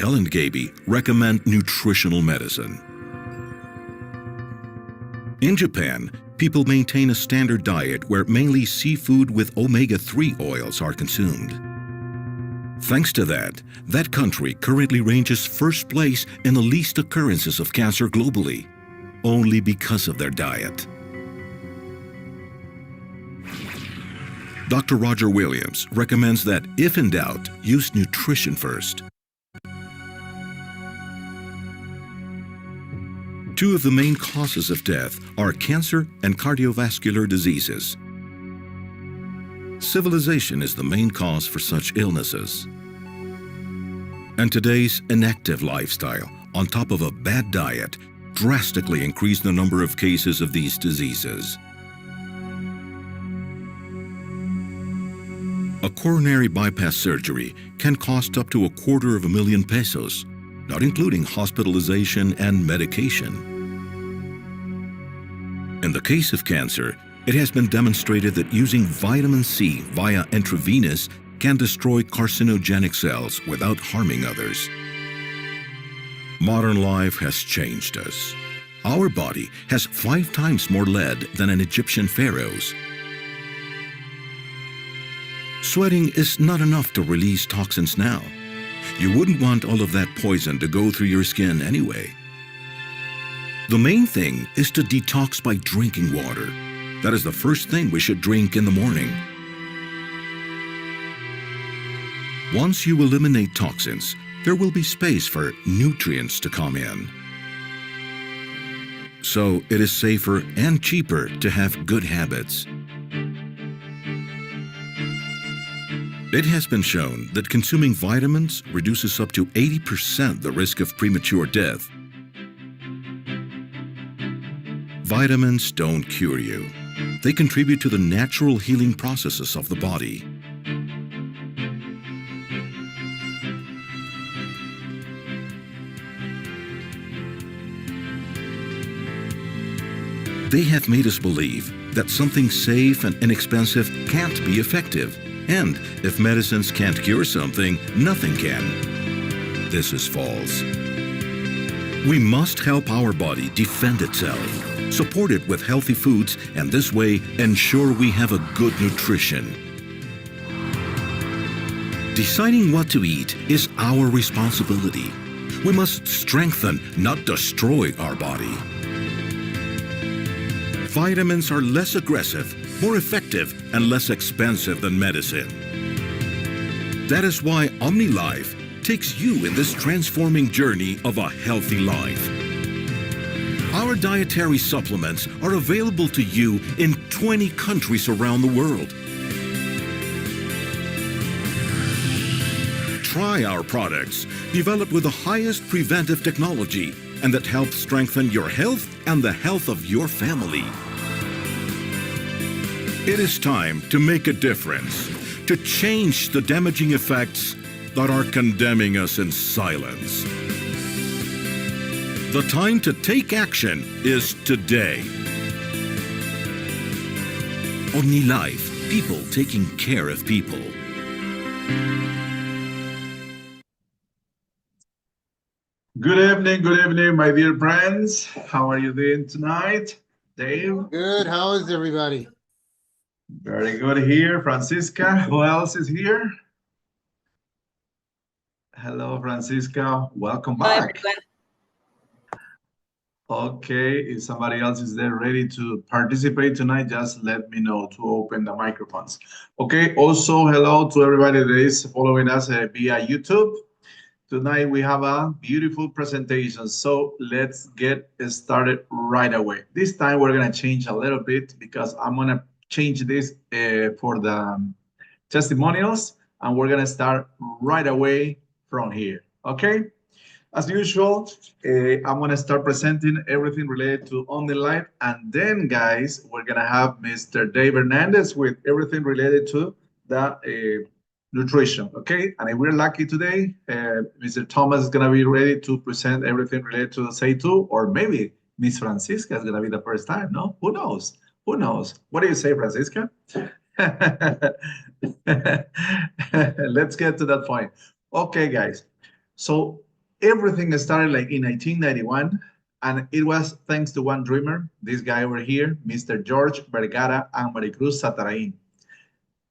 Ellen Gaby recommend nutritional medicine. In Japan, people maintain a standard diet where mainly seafood with omega-3 oils are consumed. Thanks to that country currently ranges first place in the least occurrences of cancer globally, only because of their diet. Dr. Roger Williams recommends that if in doubt, use nutrition first. Two of the main causes of death are cancer and cardiovascular diseases. Civilization is the main cause for such illnesses. And today's inactive lifestyle, on top of a bad diet, drastically increase the number of cases of these diseases. A coronary bypass surgery can cost up to $250,000 pesos, not including hospitalization and medication. In the case of cancer, it has been demonstrated that using vitamin C via intravenous can destroy carcinogenic cells without harming others. Modern life has changed us. Our body has 5 times more lead than an Egyptian pharaoh's. Sweating is not enough to release toxins now. You wouldn't want all of that poison to go through your skin anyway. The main thing is to detox by drinking water. That is the first thing we should drink in the morning. Once you eliminate toxins, there will be space for nutrients to come in. So it is safer and cheaper to have good habits. It has been shown that consuming vitamins reduces up to 80% the risk of premature death. Vitamins don't cure you. They contribute to the natural healing processes of the body. They have made us believe that something safe and inexpensive can't be effective. And if medicines can't cure something, nothing can. This is false. We must help our body defend itself, support it with healthy foods, and this way ensure we have a good nutrition. Deciding what to eat is our responsibility. We must strengthen, not destroy our body. Vitamins are less aggressive, more effective, and less expensive than medicine. That is why OmniLife takes you in this transforming journey of a healthy life. Our dietary supplements are available to you in 20 countries around the world. Try our products, developed with the highest preventive technology, and that helps strengthen your health and the health of your family. It is time to make a difference, to change the damaging effects that are condemning us in silence. The time to take action is today. OmniLife, people taking care of people. Good evening, my dear friends. How are you doing tonight? Dave? Good. How is everybody? Very good here. Francisca, who else is here? Hello, Francisca. Welcome back. Okay, if somebody else is there ready to participate tonight, just let me know to open the microphones. Okay, also hello to everybody that is following us via YouTube. Tonight we have a beautiful presentation, so let's get started right away. This time we're gonna change a little bit because I'm gonna change this for the testimonials, and we're gonna start right away from here, okay? As usual, I'm gonna start presenting everything related to OmniLife, and then guys, we're gonna have Mr. Dave Hernandez with everything related to the nutrition, okay? And if we're lucky today, Mr. Thomas is gonna be ready to present everything related to the SAY2, or maybe Miss Francisca is gonna be the first time, no? Who knows? Who knows? What do you say, Francisca? Let's get to that point. Okay, guys. So Everything started like in 1991, and it was thanks to one dreamer, this guy over here, Mr. George Vergara and Maricruz Satarain.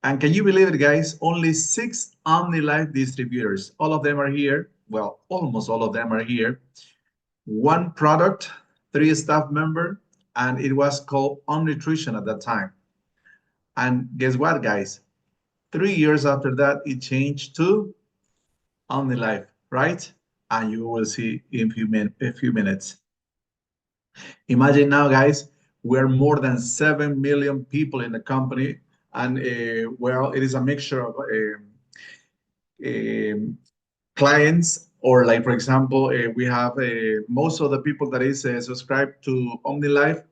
And can you believe it, guys? Only 6 OmniLife distributors. All of them are here. Well, almost all of them are here. One product, 3 staff members, and it was called OmNutrition at that time. And guess what, guys? 3 years after that, it changed to OmniLife, right? And you will see in a few minutes. Imagine now, guys, we're more than 7 million people in the company. And well, it is a mixture of clients, or like, for example, we have most of the people that is subscribed to OmniLife.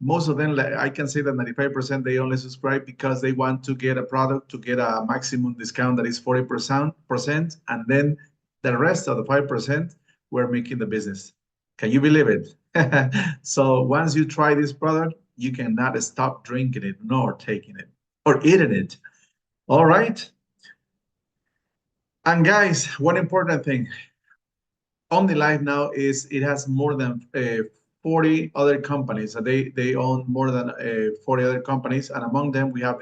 Most of them, like, I can say that 95%, they only subscribe because they want to get a product to get a maximum discount that is 40%, and then the rest of the 5%, we're making the business. Can you believe it? So once you try this product, you cannot stop drinking it, nor taking it, or eating it. All right. And guys, one important thing, OmniLife now is, it has more than 40 other companies. So they own more than 40 other companies, and among them we have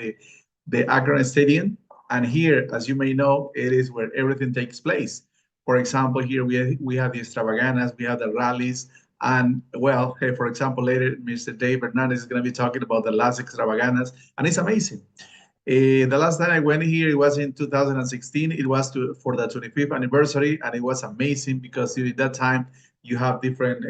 the Akron Stadium. And here, as you may know, it is where everything takes place. For example, here we have the extravaganzas, we have the rallies, and well, hey, for example, later Mr. Dave Hernandez is going to be talking about the last extravaganzas, and it's amazing. The last time I went here, it was in 2016. It was for the 25th anniversary, and it was amazing because during that time you have different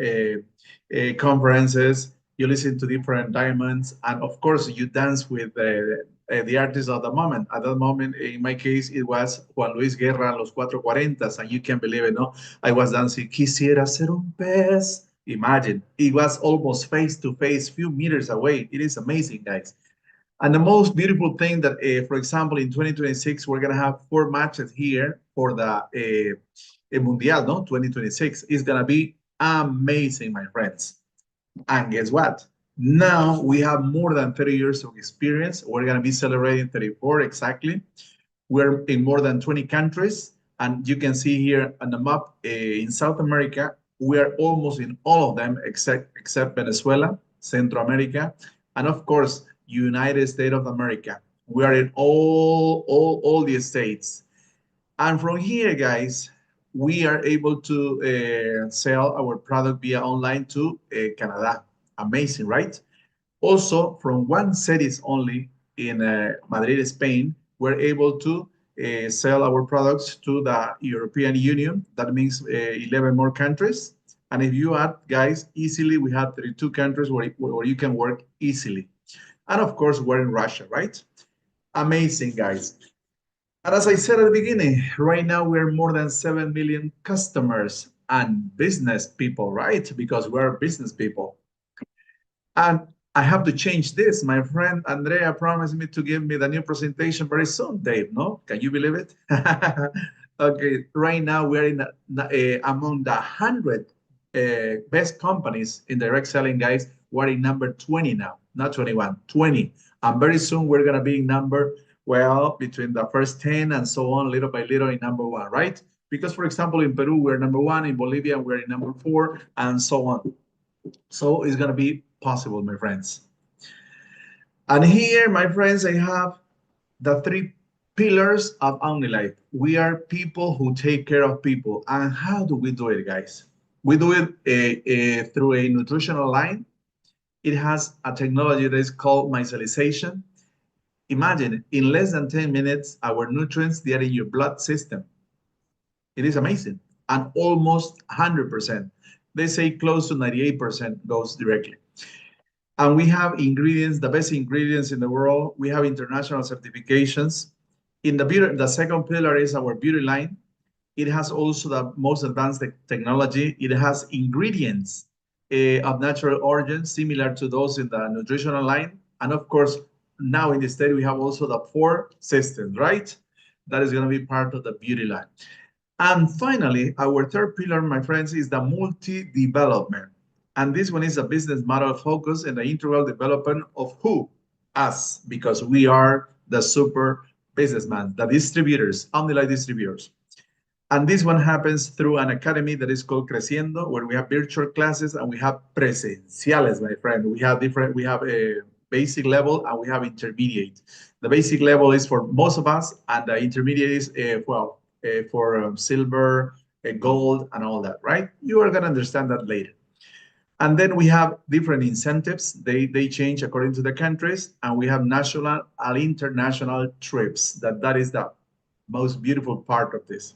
conferences, you listen to different diamonds, and of course you dance with the artists of the moment. At that moment, in my case, it was Juan Luis Guerra, Los 440s, and you can't believe it, no? I was dancing, Quisiera ser un pez. Imagine, it was almost face to face, few meters away. It is amazing, guys. And the most beautiful thing that, for example, in 2026, we're going to have 4 matches here for the Mundial, no? 2026 is going to be amazing, my friends. And guess what? Now we have more than 30 years of experience. We're going to be celebrating 34 exactly. We're in more than 20 countries. And you can see here on the map in South America, we are almost in all of them except Venezuela, Central America, and of course, United States of America. We are in all the states. And from here, guys, we are able to sell our product via online to Canada. Amazing, right? Also, from one cities only in Madrid, Spain, we're able to sell our products to the European Union. That means 11 more countries. And if you add, guys, easily, we have 32 countries where you can work easily. And of course, we're in Russia, right? Amazing, guys. And as I said at the beginning, right now we're more than 7 million customers and business people, right? Because we're business people. And I have to change this. My friend Andrea promised me to give me the new presentation very soon, Dave, no? Can you believe it? Okay, right now we're in among the 100 best companies in direct selling, guys. We're in number 20 now, not 21, 20. And very soon we're going to be in number, well, between the first 10 and so on, little by little in number 1, right? Because, for example, in Peru, we're number 1, in Bolivia, we're in number 4, and so on. So it's going to be possible, my friends. And here, my friends, I have the 3 pillars of OmniLife. We are people who take care of people. And how do we do it, guys? We do it through a nutritional line. It has a technology that is called micellization. Imagine, in less than 10 minutes, our nutrients, they are in your blood system. It is amazing. And almost 100%. They say close to 98% goes directly. And we have ingredients, the best ingredients in the world. We have international certifications. In the second pillar is our beauty line. It has also the most advanced technology. It has ingredients of natural origin, similar to those in the nutritional line. And of course, now in the state, we have also the 4 systems, right? That is going to be part of the beauty line. And finally, our third pillar, my friends, is the multi-development. And this one is a business model focus and the integral development of who? Us, because we are the super businessmen, the distributors, OmniLife distributors. And this one happens through an academy that is called Creciendo, where we have virtual classes and we have presenciales, my friend. We have a basic level and we have intermediate. The basic level is for most of us, and the intermediate is for silver, gold, and all that, right? You are going to understand that later. And then we have different incentives. They change according to the countries, and we have national and international trips. That is the most beautiful part of this.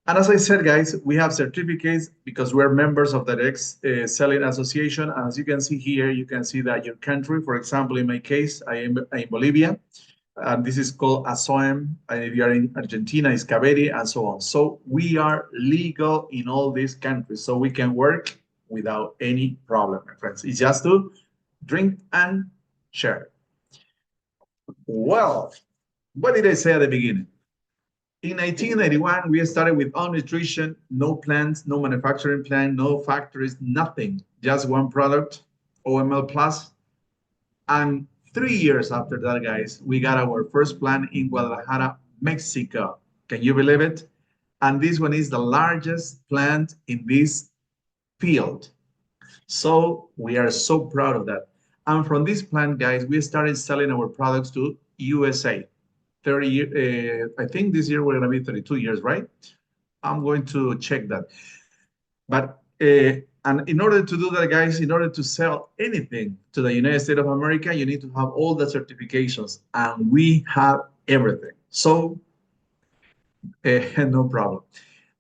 And as I said, guys, we have certificates because we're members of the Direct Selling Association. And as you can see here, you can see that your country, for example, in my case, I am in Bolivia, and this is called ASOEM. And if you are in Argentina, it's CABERI, and so on. So we are legal in all these countries, so we can work without any problem, my friends. It's just to drink and share. Well, what did I say at the beginning? In 1991, we started with Om Nutrition, no plants, no manufacturing plant, no factories, nothing, just one product, OML Plus. And 3 years after that, guys, we got our first plant in Guadalajara, Mexico. Can you believe it? And this one is the largest plant in this field. So we are so proud of that. And from this plant, guys, we started selling our products to USA. 30 years, I think this year we're going to be 32 years, right? I'm going to check that. But and in order to do that, guys, in order to sell anything to the United States of America, you need to have all the certifications, and we have everything. So no problem.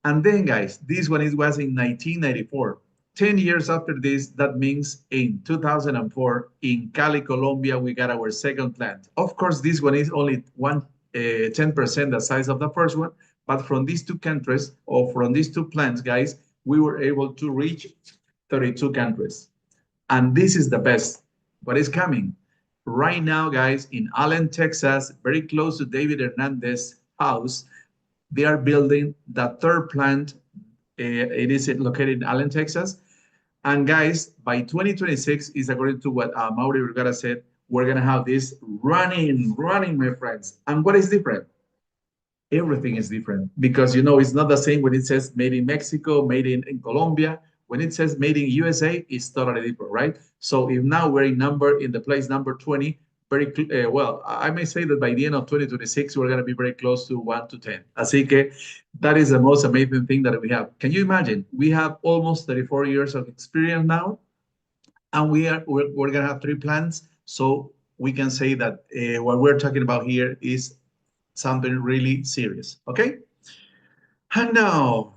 And then, guys, this one was in 1994. 10 years after this, that means in 2004, in Cali, Colombia, we got our second plant. Of course, this one is only 10% the size of the first one, but from these two countries, or from these two plants, guys, we were able to reach 32 countries. And this is the best. What is coming? Right now, guys, in Allen, Texas, very close to David Hernandez's house, they are building the third plant. It is located in Allen, Texas. And guys, by 2026, is according to what Mauri Vergara said, we're going to have this running, my friends. And what is different? Everything is different, because, you know, it's not the same when it says made in Mexico, made in Colombia. When it says made in USA, it's totally different, right? So if now we're in the place number 20, very well, I may say that by the end of 2026, we're going to be very close to 1 to 10. Así que that is the most amazing thing that we have. Can you imagine? We have almost 34 years of experience now, and we're going to have 3 plants. So we can say that what we're talking about here is something really serious, okay? And now,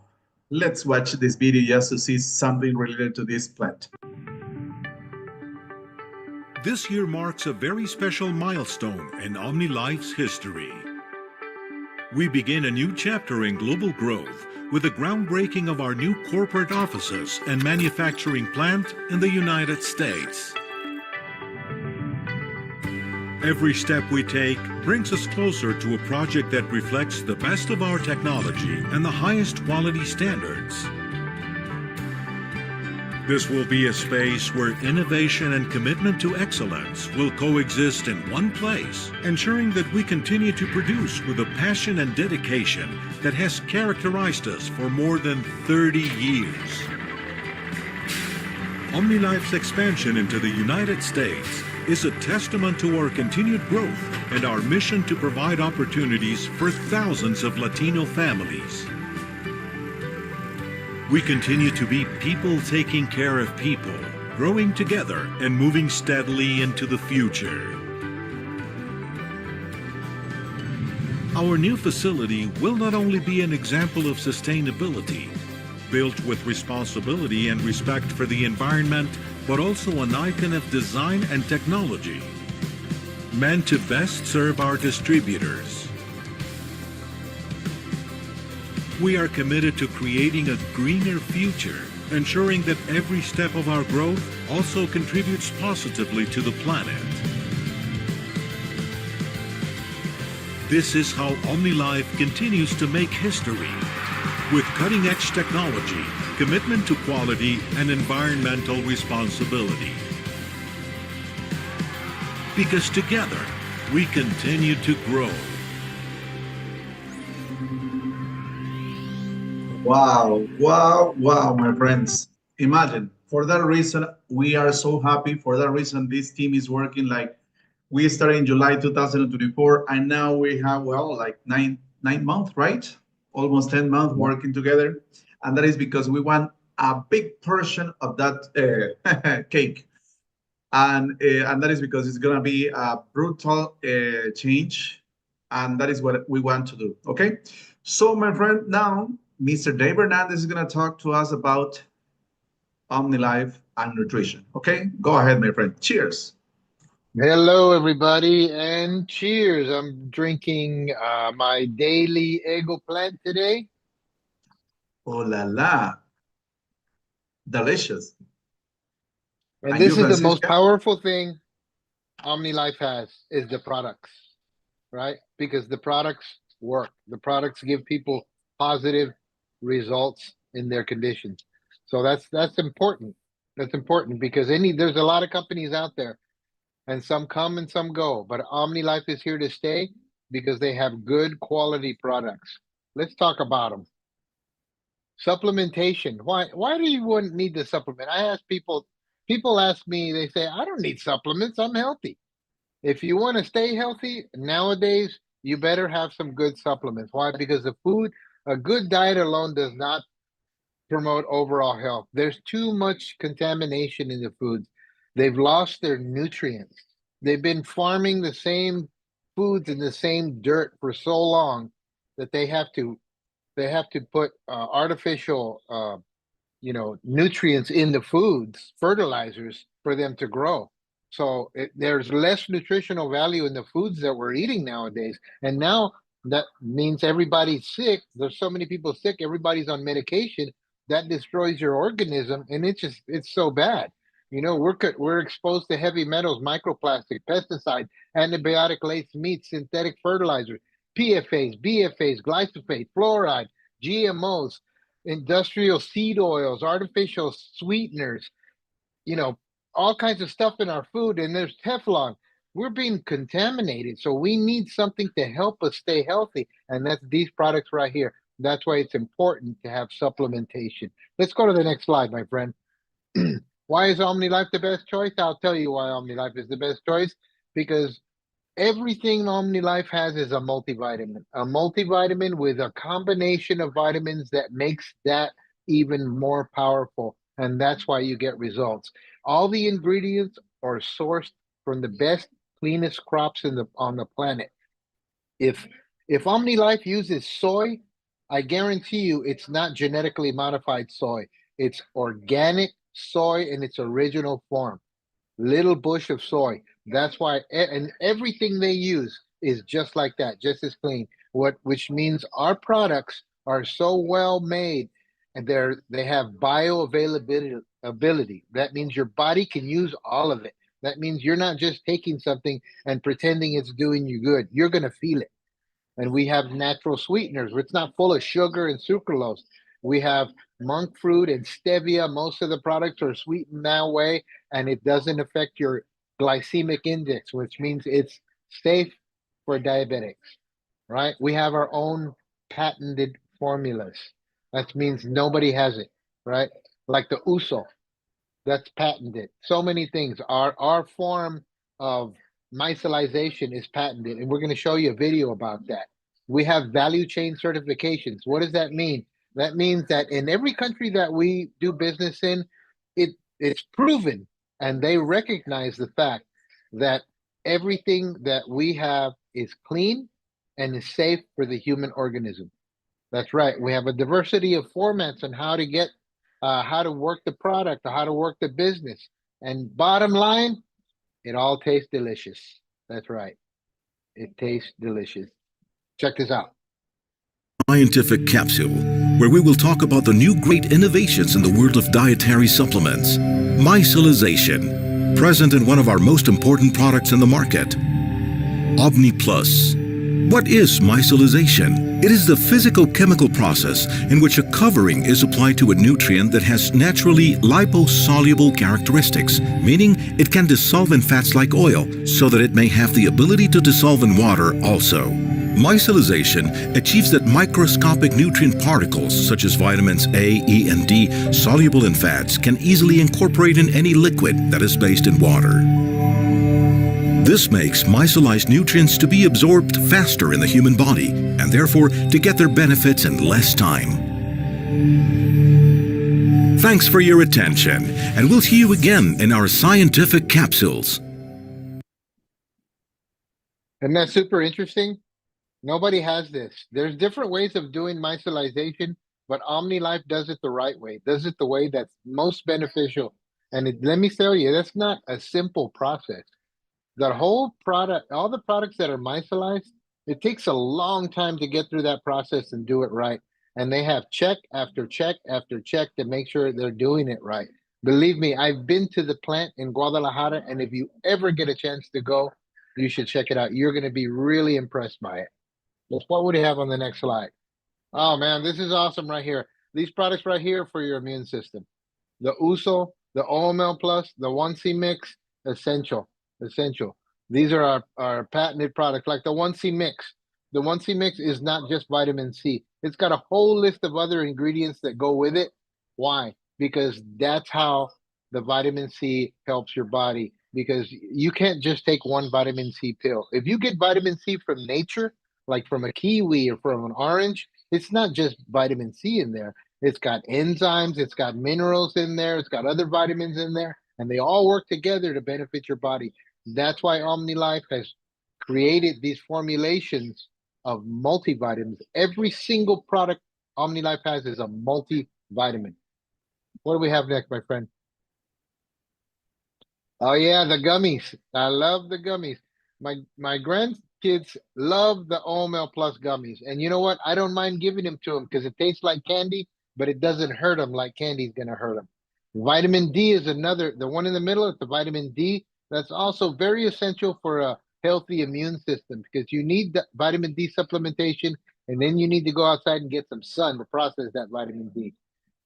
let's watch this video just to see something related to this plant. This year marks a very special milestone in OmniLife's history. We begin a new chapter in global growth with the groundbreaking of our new corporate offices and manufacturing plant in the United States. Every step we take brings us closer to a project that reflects the best of our technology and the highest quality standards. This will be a space where innovation and commitment to excellence will coexist in one place, ensuring that we continue to produce with a passion and dedication that has characterized us for more than 30 years. OmniLife's expansion into the United States is a testament to our continued growth and our mission to provide opportunities for thousands of Latino families. We continue to be people taking care of people, growing together and moving steadily into the future. Our new facility will not only be an example of sustainability, built with responsibility and respect for the environment, but also an icon of design and technology, meant to best serve our distributors. We are committed to creating a greener future, ensuring that every step of our growth also contributes positively to the planet. This is how OmniLife continues to make history, with cutting-edge technology, commitment to quality, and environmental responsibility. Because together, we continue to grow. Wow, my friends. Imagine, for that reason, we are so happy. For that reason, this team is working like we started in July 2024, and now we have, well, like nine months, right? Almost 10 months Yeah. working together. And that is because we want a big portion of that cake. And that is because it's gonna be a brutal change, and that is what we want to do. Okay, so my friend, now Mr. Dave Hernandez is gonna talk to us about OmniLife and nutrition. Okay, go ahead, my friend. Cheers. Hello, everybody, and cheers. I'm drinking my daily Ego Plant today. Oh la la, delicious. And And you, this is the most Francisca? powerful thing OmniLife has is the products, right? Because the products work. The products give people positive results in their conditions. So that's important. That's important because there's a lot of companies out there and some come and some go, but OmniLife is here to stay because they have good quality products. Let's talk about them. Supplementation. Why do you wouldn't need the supplement? I ask people ask me, they say, I don't need supplements, I'm healthy. If you want to stay healthy nowadays, you better have some good supplements. Why? Because a good diet alone does not promote overall health. There's too much contamination in the foods. They've lost their nutrients. They've been farming the same foods in the same dirt for so long that they have to put artificial nutrients in the foods, fertilizers for them to grow. So there's less nutritional value in the foods that we're eating nowadays. And now that means everybody's sick. There's so many people sick. Everybody's on medication that destroys your organism. And it's so bad. We're exposed to heavy metals, microplastic, pesticide, antibiotic laced meats, synthetic fertilizers, PFAs, BFAs, glyphosate, fluoride, GMOs, industrial seed oils, artificial sweeteners, all kinds of stuff in our food, and there's Teflon. We're being contaminated, so we need something to help us stay healthy, and that's these products right here. That's why it's important to have supplementation. Let's go to the next slide, my friend. Why is OmniLife the best choice? I'll tell you why OmniLife is the best choice, because everything OmniLife has is a multivitamin with a combination of vitamins that makes that even more powerful. And that's why you get results. All the ingredients are sourced from the best, cleanest crops on the planet. If OmniLife uses soy, I guarantee you it's not genetically modified soy. It's organic soy in its original form. Little bush of soy. That's why, and everything they use is just like that, just as clean. Which means our products are so well made, and they have bioavailability. That means your body can use all of it. That means you're not just taking something and pretending it's doing you good. You're gonna feel it. And we have natural sweeteners. It's not full of sugar and sucralose. We have monk fruit and stevia. Most of the products are sweetened that way, and it doesn't affect your glycemic index, which means it's safe for diabetics, right? We have our own patented formulas. That means nobody has it, right? Like the Uso, that's patented. So many things. Our form of micellization is patented, and we're going to show you a video about that. We have value chain certifications. What does that mean? That means that in every country that we do business in, it's proven, and they recognize the fact that everything that we have is clean and is safe for the human organism. That's right. We have a diversity of formats on how to work the product, or how to work the business. And bottom line, it all tastes delicious. That's right. It tastes delicious. Check this out. Scientific Capsule, where we will talk about the new great innovations in the world of dietary supplements. Micellization, present in one of our most important products in the market, OmniPlus. What is micellization? It is the physico-chemical process in which a covering is applied to a nutrient that has naturally liposoluble characteristics, meaning it can dissolve in fats like oil, so that it may have the ability to dissolve in water also. Micellization achieves that microscopic nutrient particles such as vitamins A, E, and D, soluble in fats, can easily incorporate in any liquid that is based in water. This makes micellized nutrients to be absorbed faster in the human body and therefore to get their benefits in less time. Thanks for your attention, and we'll see you again in our scientific capsules. Isn't that super interesting? Nobody has this. There's different ways of doing micellization, but OmniLife does it the right way, does it the way that's most beneficial. And let me tell you, that's not a simple process. The whole product, all the products that are micellized, it takes a long time to get through that process and do it right. And they have check after check after check to make sure they're doing it right. Believe me, I've been to the plant in Guadalajara, and if you ever get a chance to go, you should check it out. You're going to be really impressed by it. What would you have on the next slide? Oh man, this is awesome right here. These products right here for your immune system. The Uso, the OML Plus, the 1C Mix, essential. These are our patented products, like the 1C Mix. The 1C Mix is not just vitamin C. It's got a whole list of other ingredients that go with it. Why? Because that's how the vitamin C helps your body. Because you can't just take one vitamin C pill. If you get vitamin C from nature, like from a kiwi or from an orange, it's not just vitamin C in there. It's got enzymes, it's got minerals in there, it's got other vitamins in there, and they all work together to benefit your body. That's why OmniLife has created these formulations of multivitamins. Every single product OmniLife has is a multivitamin. What do we have next, my friend? Oh yeah, the gummies. I love the gummies. My grandkids love the OML Plus gummies. And you know what? I don't mind giving them to them because it tastes like candy, but it doesn't hurt them like candy's going to hurt them. Vitamin D is another, the one in the middle is the vitamin D. That's also very essential for a healthy immune system because you need the vitamin D supplementation, and then you need to go outside and get some sun to process that vitamin D.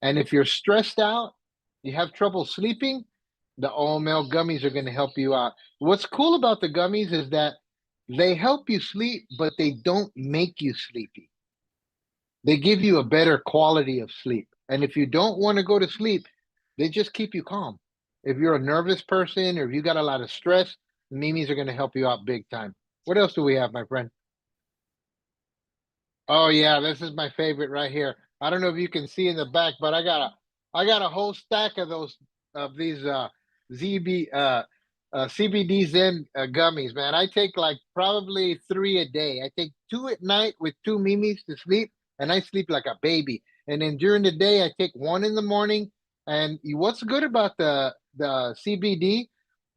And if you're stressed out, you have trouble sleeping, the OML gummies are going to help you out. What's cool about the gummies is that they help you sleep, but they don't make you sleepy. They give you a better quality of sleep. And if you don't want to go to sleep, they just keep you calm. If you're a nervous person or if you got a lot of stress, Mimis are going to help you out big time. What else do we have, my friend? Oh yeah, this is my favorite right here. I don't know if you can see in the back, but I got a whole stack of these CBD Zen gummies, man. I take like probably 3 a day. I take 2 at night with 2 Mimis to sleep, and I sleep like a baby. And then during the day, I take 1 in the morning. And what's good about the CBD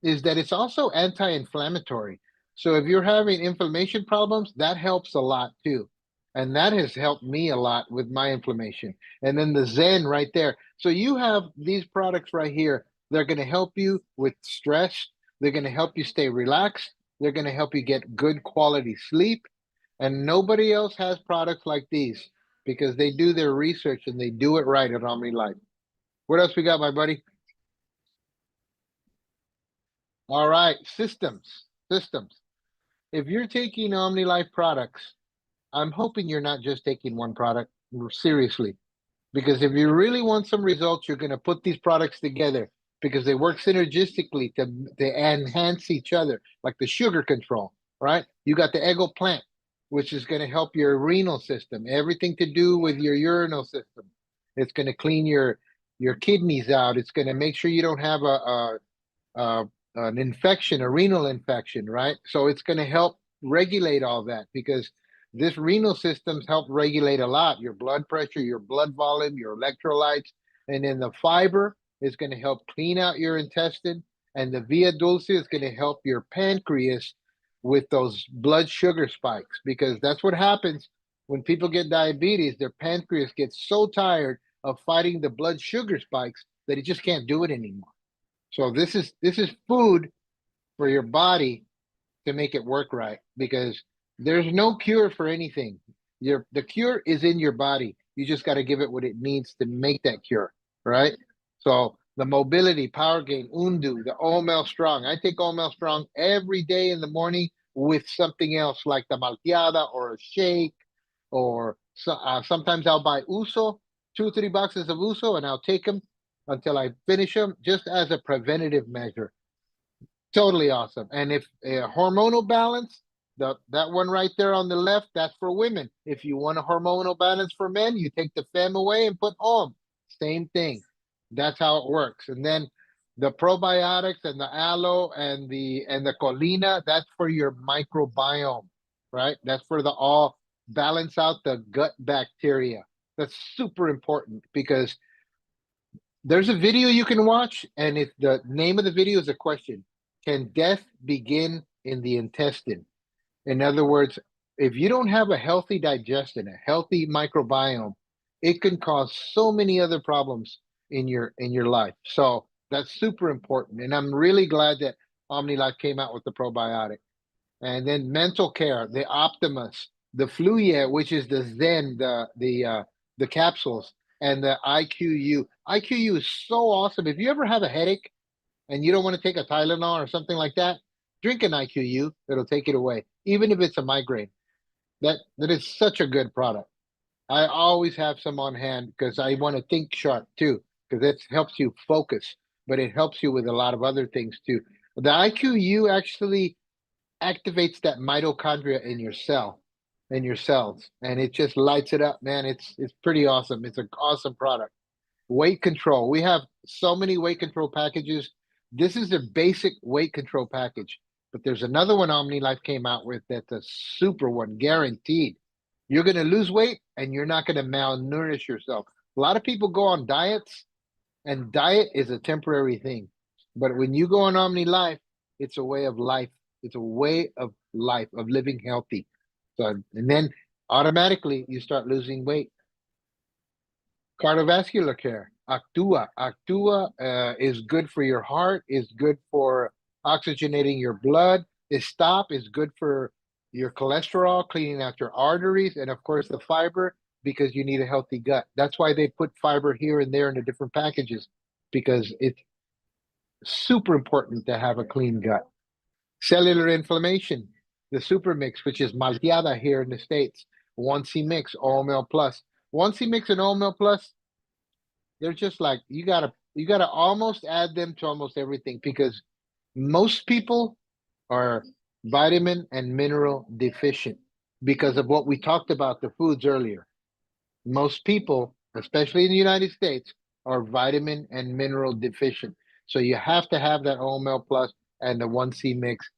is that it's also anti-inflammatory. So if you're having inflammation problems, that helps a lot too. And that has helped me a lot with my inflammation. And then the Zen right there. So you have these products right here. They're going to help you with stress. They're going to help you stay relaxed. They're going to help you get good quality sleep. And nobody else has products like these because they do their research and they do it right at OmniLife. What else we got, my buddy? All right, systems. If you're taking OmniLife products, I'm hoping you're not just taking one product seriously. Because if you really want some results, you're going to put these products together because they work synergistically to enhance each other, like the sugar control, right? You got the Ego plant, which is going to help your renal system, everything to do with your urinal system. It's going to clean your kidneys out. It's going to make sure you don't have an infection, a renal infection, right? So it's going to help regulate all that because this renal systems help regulate a lot, your blood pressure, your blood volume, your electrolytes, and then the fiber is going to help clean out your intestine, and the Via Dulce is going to help your pancreas with those blood sugar spikes because that's what happens when people get diabetes. Their pancreas gets so tired of fighting the blood sugar spikes that it just can't do it anymore. So this is food for your body to make it work right because there's no cure for anything. The cure is in your body. You just got to give it what it needs to make that cure, right? So the mobility, power gain, Undu, the OML Strong. I take OML Strong every day in the morning with something else like the malteada or a shake, or sometimes I'll buy uso, 2, 3 boxes of uso, and I'll take them until I finish them, just as a preventative measure. Totally awesome. And if hormonal balance, that one right there on the left, that's for women. If you want a hormonal balance for men, you take the fem away and put om. Same thing. That's how it works. And then the probiotics and the aloe and the colina, that's for your microbiome, right? That's for the all balance out the gut bacteria. That's super important because there's a video you can watch, and if the name of the video is a question, can death begin in the intestine? In other words, if you don't have a healthy digestion, a healthy microbiome, it can cause so many other problems in your life. So that's super important. And I'm really glad that OmniLife came out with the probiotic. And then mental care, the Optimus, the Fluya, which is the Zen, the capsules, and the IQU. IQU is so awesome. If you ever have a headache and you don't want to take a Tylenol or something like that, drink an IQU. It'll take it away, even if it's a migraine. That is such a good product. I always have some on hand because I want to think sharp too, because it helps you focus, but it helps you with a lot of other things too. The IQU actually activates that mitochondria in your cells, and it just lights it up, man. It's pretty awesome. It's an awesome product. Weight control. We have so many weight control packages. This is the basic weight control package, but there's another one OmniLife came out with that's a super one, guaranteed. You're going to lose weight and you're not going to malnourish yourself. A lot of people go on diets, and diet is a temporary thing. But when you go on OmniLife, it's a way of life. It's a way of life, of living healthy. So, and then automatically you start losing weight. Cardiovascular care, Actua. Actua is good for your heart, is good for oxygenating your blood. Stop is good for your cholesterol, cleaning out your arteries, and of course the fiber, because you need a healthy gut. That's why they put fiber here and there in the different packages, because it's super important to have a clean gut. Cellular inflammation, the super mix, which is malteada here in the States, 1C mix, OML plus. 1C mix and OML plus, they're just like, you gotta almost add them to almost everything, because most people are vitamin and mineral deficient because of what we talked about, the foods earlier. Most people, especially in the United States, are vitamin and mineral deficient. So you have to have that OML plus and the 1C mix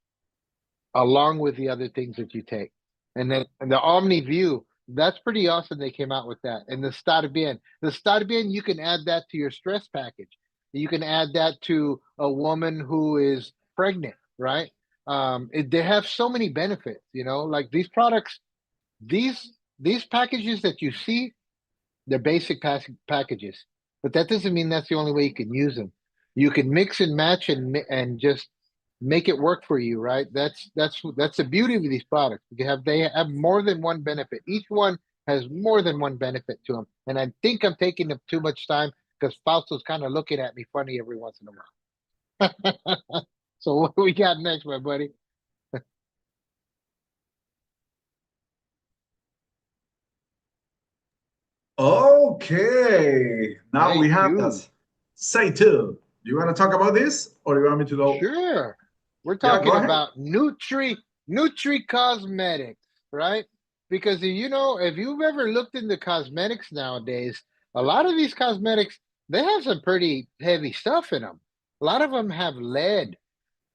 along with the other things that you take. And then the OmniView, that's pretty awesome. They came out with that. And the Estar Bien. The Estar Bien, you can add that to your stress package. You can add that to a woman who is pregnant, right? They have so many benefits, like these products, these packages that you see, they're basic packages, but that doesn't mean that's the only way you can use them. You can mix and match and just make it work for you, right? That's the beauty of these products. They have more than one benefit. Each one has more than one benefit to them. And I think I'm taking up too much time because Fausto's kind of looking at me funny every once in a while. So what do we got next, my buddy? Okay, now we Thank have you. this. Say two. Do you want to talk about this, or do you want me to go? Sure. We're Yeah, talking go ahead. about Nutri Cosmetics, right? Because if you've ever looked into cosmetics nowadays, a lot of these cosmetics, they have some pretty heavy stuff in them. A lot of them have lead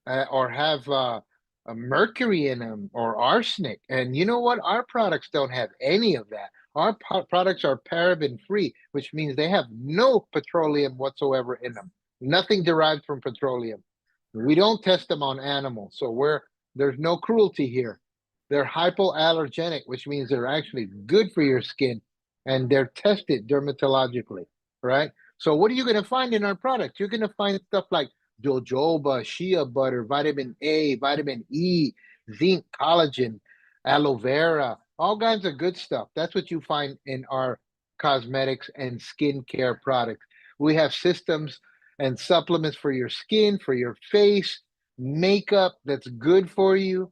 or have a mercury in them or arsenic. And you know what? Our products don't have any of that. Our products are paraben free, which means they have no petroleum whatsoever in them. Nothing derived from petroleum. We don't test them on animals, so there's no cruelty here. They're hypoallergenic, which means they're actually good for your skin, and they're tested dermatologically, right? So what are you going to find in our products? You're going to find stuff like jojoba, shea butter, vitamin A, vitamin E, zinc, collagen, aloe vera, all kinds of good stuff. That's what you find in our cosmetics and skincare products. We have systems and supplements for your skin, for your face, makeup that's good for you.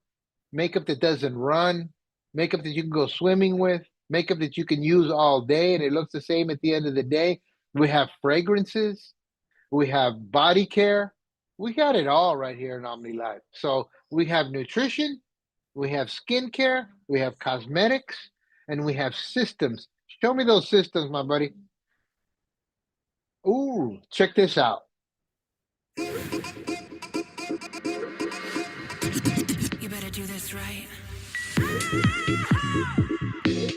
makeup that doesn't run, makeup that you can go swimming with, makeup that you can use all day and it looks the same at the end of the day. We have fragrances, we have body care. We got it all right here in OmniLife. So we have nutrition, we have skincare, we have cosmetics, and we have systems. Show me those systems, my buddy. Ooh, check this out. You better do this right.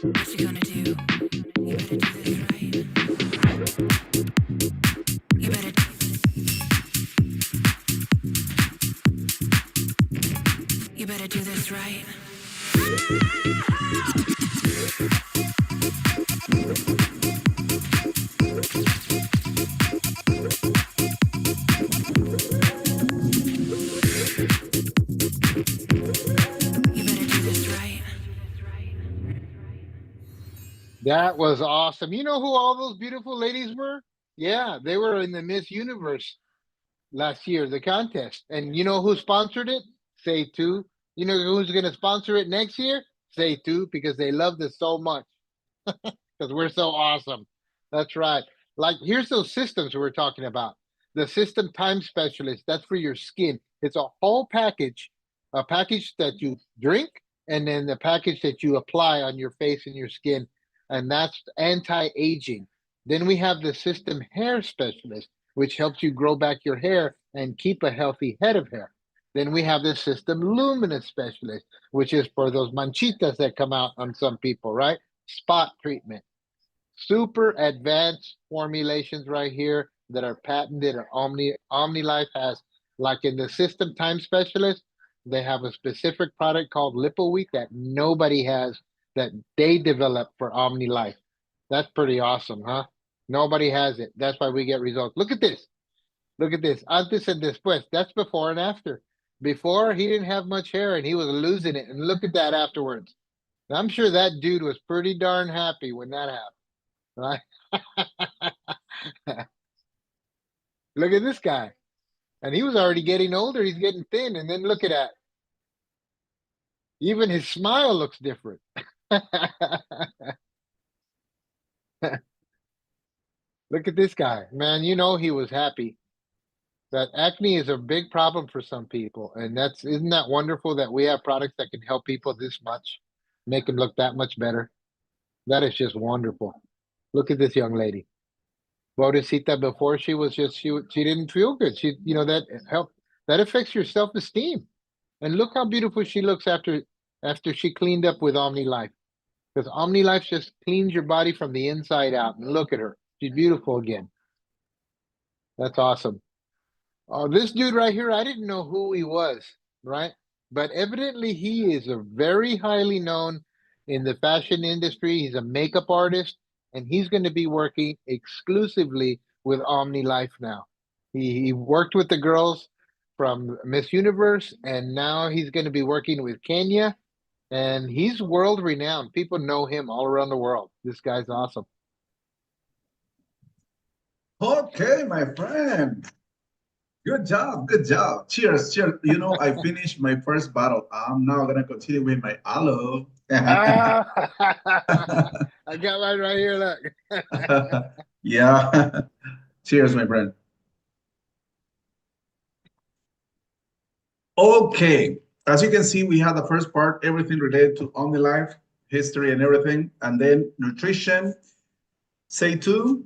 What you gonna do? You better do this right. You better. You better do this right. You better do this right. That was awesome. You know who all those beautiful ladies were? Yeah, they were in the Miss Universe last year, the contest. And you know who sponsored it? Say two. You know who's going to sponsor it next year? Say two, because they loved us so much. Because we're so awesome. That's right. Like, here's those systems we're talking about. The System Time Specialist, that's for your skin. It's a whole package, a package that you drink, and then the package that you apply on your face and your skin. And that's anti-aging. Then we have the System Hair Specialist, which helps you grow back your hair and keep a healthy head of hair. Then we have the System Luminous Specialist, which is for those manchitas that come out on some people, right? Spot treatment. Super advanced formulations right here that are patented or OmniLife has. Like in the System Time Specialist, they have a specific product called LipoWeek that nobody has, that they developed for OmniLife. That's pretty awesome, huh? Nobody has it. That's why we get results. Look at this. Look at this. Antes and después. That's before and after. Before, he didn't have much hair and he was losing it. And look at that afterwards. I'm sure that dude was pretty darn happy when that happened, right? Look at this guy. And he was already getting older. He's getting thin. And then look at that. Even his smile looks different. Look at this guy. Man, you know he was happy. That acne is a big problem for some people. And isn't that wonderful that we have products that can help people this much, make them look that much better? That is just wonderful. Look at this young lady. Bodhicita, before she was just, she didn't feel good. She, you know, that affects your self-esteem. And look how beautiful she looks after she cleaned up with OmniLife. Because OmniLife just cleans your body from the inside out. And look at her. She's beautiful again. That's awesome. Oh, this dude right here, I didn't know who he was, right? But evidently he is a very highly known in the fashion industry. He's a makeup artist, and he's going to be working exclusively with OmniLife now. He worked with the girls from Miss Universe, and now he's going to be working with Kenya, and he's world renowned. People know him all around the world. This guy's awesome. Okay, my friend. Good job, good job. Cheers, cheers. You know, I finished my first bottle. I'm now gonna continue with my aloe. I got mine right here, look. Yeah. Cheers, my friend. Okay, as you can see, we have the first part, everything related to OmniLife, history and everything, and then nutrition, say two,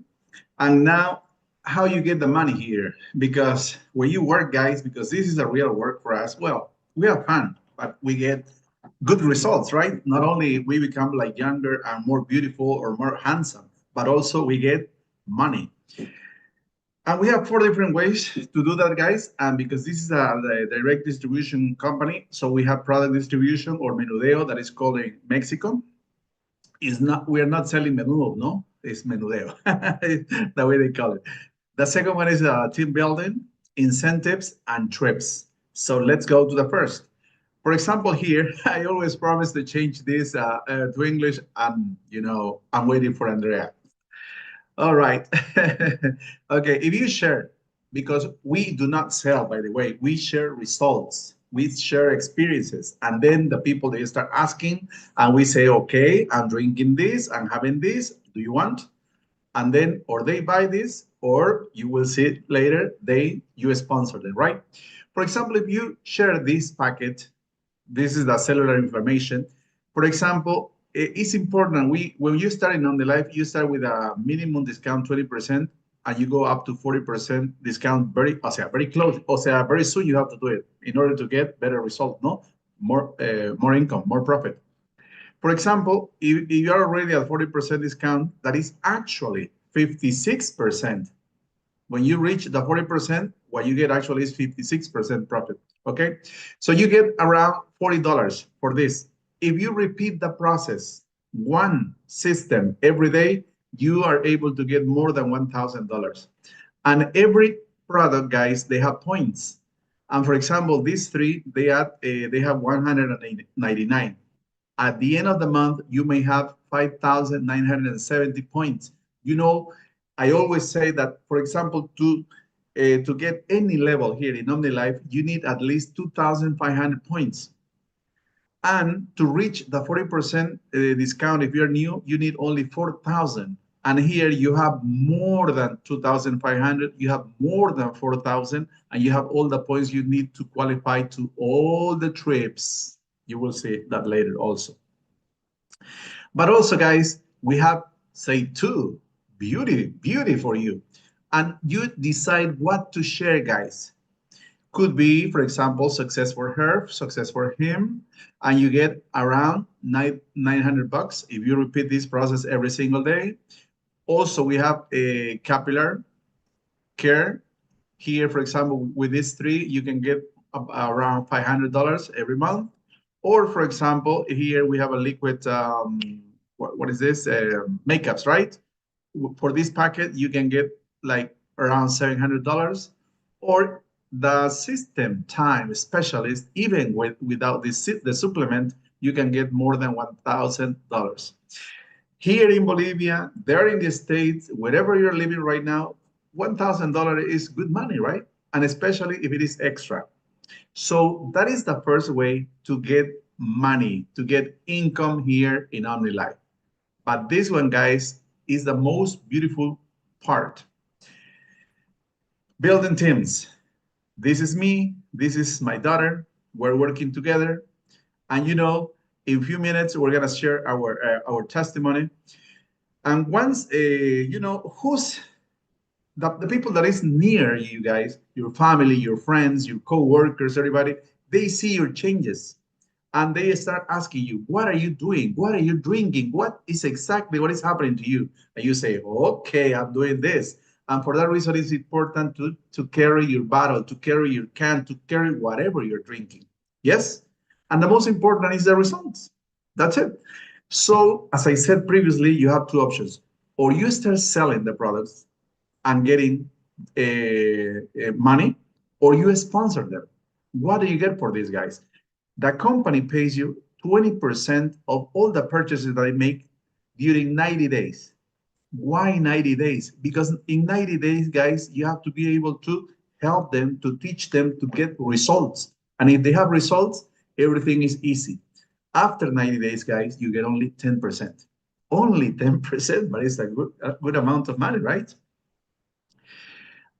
and now how you get the money here. Because when you work, guys, because this is a real work for us, well, we have fun, but we get good results, right? Not only we become like younger and more beautiful or more handsome, but also we get money. And we have 4 different ways to do that, guys. And because this is the direct distribution company, so we have product distribution or menudeo that is called in Mexico. We are not selling menudo, no? It's menudeo, the way they call it. The second one is team building, incentives, and trips. So let's go to the first. For example, here, I always promise to change this to English. And, you know, I'm waiting for Andrea. All right. Okay, if you share, because we do not sell, by the way, we share results. we share experiences, and then the people, they start asking, and we say, okay, I'm drinking this, I'm having this, do you want? And then, or they buy this, or you will see it later, you sponsor them, right? For example, if you share this packet, this is the cellular information. For example, it's important, when you start in OmniLife, you start with a minimum discount 20%, and you go up to 40% discount very close. Very soon you have to do it in order to get better results, no? More income, more profit. For example, if you're already at 40% discount, that is actually 56%. When you reach the 40%, what you get actually is 56% profit, okay? So you get around $40 for this. If you repeat the process, one system every day, you are able to get more than $1,000. And every product, guys, they have points. And for example, these three, they have 199. At the end of the month, you may have 5,970 points. You know, I always say that, for example, to get any level here in OmniLife, you need at least 2,500 points. And to reach the 40% discount, if you're new, you need only 4,000. And here you have more than 2,500, you have more than 4,000, and you have all the points you need to qualify to all the trips. You will see that later also. But also, guys, we have say two, beauty for you. And you decide what to share, guys. Could be, for example, success for her, success for him, and you get around $900 if you repeat this process every single day. Also, we have a capillary care. Here, for example, with these three, you can get around $500 every month. Or, for example, here we have a liquid, what is this? Makeups, right? For this packet, you can get like around $700. Or the system time specialist, even without the supplement, you can get more than $1,000. Here in Bolivia, there in the States, wherever you're living right now, $1,000 is good money, right? And especially if it is extra. So that is the first way to get money, to get income here in OmniLife. But this one, guys, is the most beautiful part. Building teams. This is me, this is my daughter. We're working together. And you know, in a few minutes, we're gonna share our testimony. And once, you know, who's the people that is near you guys, your family, your friends, your co-workers, everybody, they see your changes. And they start asking you, what are you doing? What are you drinking? What is happening to you? And you say, okay, I'm doing this. And for that reason, it's important to carry your bottle, to carry your can, to carry whatever you're drinking. Yes? And the most important is the results. That's it. So, as I said previously, you have two options. Or you start selling the products and getting money, or you sponsor them. What do you get for these guys? The company pays you 20% of all the purchases that they make during 90 days. Why 90 days? Because in 90 days, guys, you have to be able to help them, to teach them to get results. And if they have results, everything is easy. After 90 days, guys, you get only 10%. Only 10%, but it's a good amount of money, right?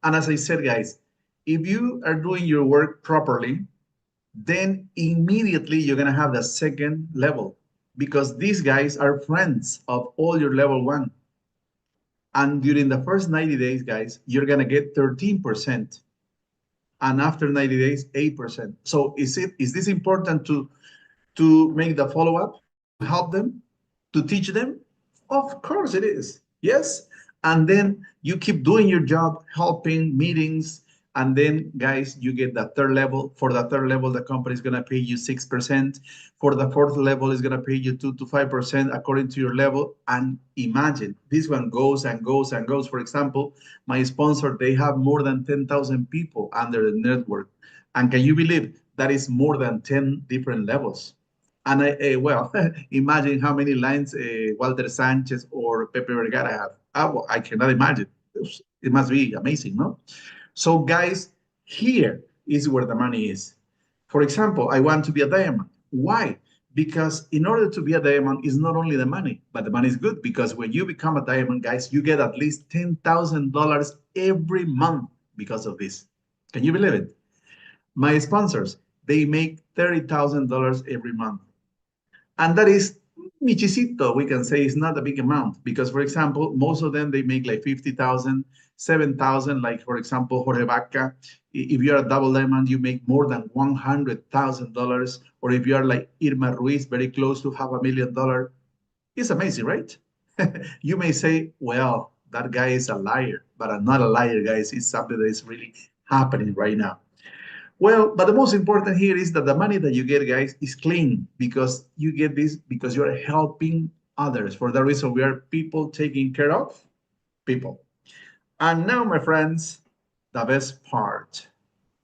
And as I said, guys, if you are doing your work properly, then immediately you're going to have the second level, because these guys are friends of all your level one. And during the first 90 days, guys, you're going to get 13%. And after 90 days, 8%. So is this important to make the follow-up, to help them, to teach them? Of course it is. Yes. And then you keep doing your job, helping, meetings. And then, guys, you get the third level. For the third level, the company is going to pay you 6%. For the fourth level, it's going to pay you 2 to 5% according to your level. And imagine, this one goes and goes and goes. For example, my sponsor, they have more than 10,000 people under the network. And can you believe that is more than 10 different levels? And well, imagine how many lines Walter Sanchez or Pepe Vergara have. Well, I cannot imagine. It must be amazing, no? So guys, here is where the money is. For example, I want to be a diamond. Why? Because in order to be a diamond is not only the money, but the money is good because when you become a diamond, guys, you get at least $10,000 every month because of this. Can you believe it? My sponsors, they make $30,000 every month. And that is michisito, we can say it's not a big amount because, for example, most of them, they make like 50,000, 7,000, like, for example, Jorge Vaca. If you're a double diamond, you make more than $100,000. Or if you are like Irma Ruiz, very close to $500,000. It's amazing, right? You may say, well, that guy is a liar, but I'm not a liar, guys. It's something that is really happening right now. Well, but the most important here is that the money that you get, guys, is clean because you get this because you're helping others. For that reason, we are people taking care of people. And now, my friends, the best part,